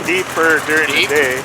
deeper during the day.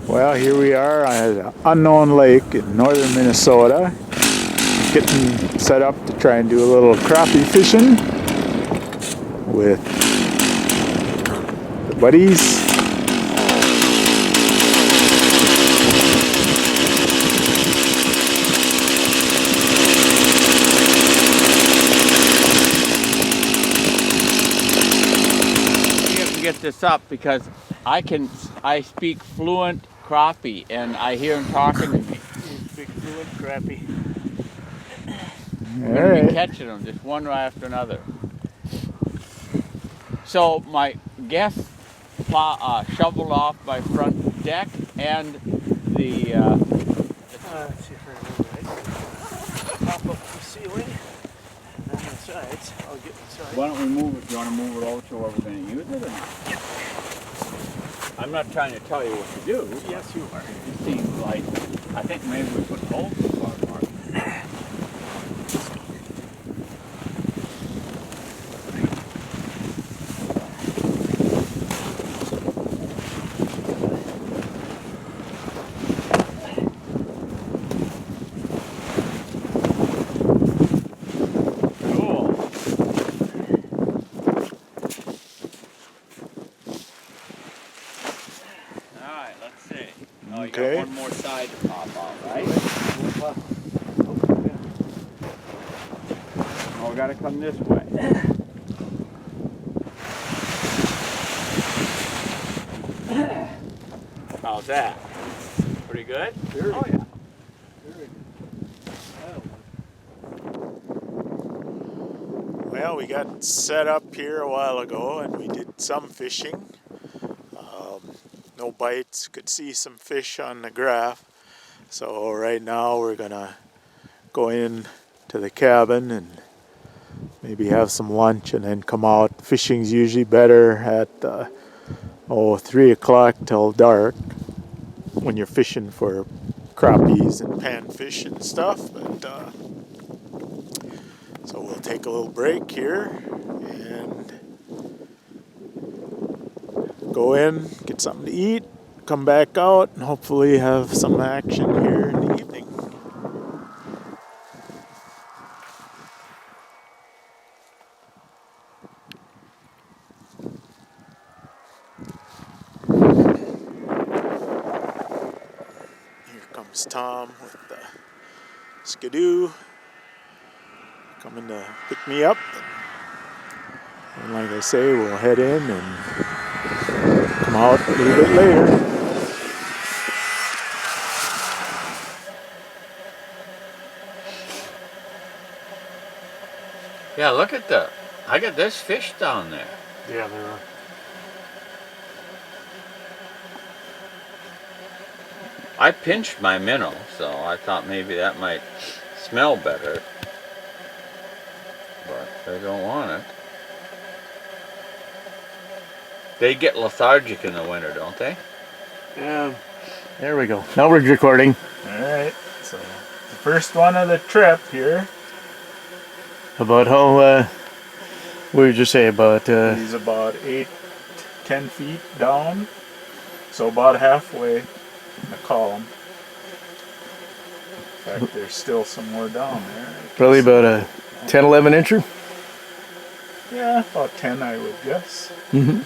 Well, here we are on an unknown lake in northern Minnesota, getting set up to try and do a little crappie fishing with the buddies. We have to get this up because I speak fluent crappie, and I hear him talking to me. You speak fluent crappie. We're going to be catching them, just one right after another. So my guests shoveled off my front deck and the Let's see if I can move it. Pop up the ceiling, and then the sides. I'll get inside. Why don't we move it? Do you want to move it over to where we're going to use it or not? Yep. I'm not trying to tell you what to do. Yes, you are. It seems like, I think maybe we put holes in the car. Okay. One more side to pop out, right? Oh, we gotta come this way. How's that? Pretty good? Very Oh yeah. Very good. Well, we got set up here a while ago and we did some fishing. No bites, could see some fish on the graph. So right now we're gonna go in to the cabin and maybe have some lunch and then come out. Fishing's usually better at 3 o'clock till dark when you're fishing for crappies and panfish and stuff. But so we'll take a little break here and go in, get something to eat, come back out, and hopefully have some action here in the evening. Here comes Tom with the Skidoo coming to pick me up. And like I say, we'll head in and come out a little bit later. Yeah, look at I got this fish down there. Yeah, there are. I pinched my minnow, so I thought maybe that might smell better. But they don't want it. They get lethargic in the winter, don't they? Yeah. There we go. Now we're recording. Alright, so the first one of the trip here. About how, what did you say about, He's about 8-10 feet down. So about halfway in the column. In fact, there's still some more down there. probably about a 10, 11 incher? Yeah, about 10 I would guess. Mm-hmm.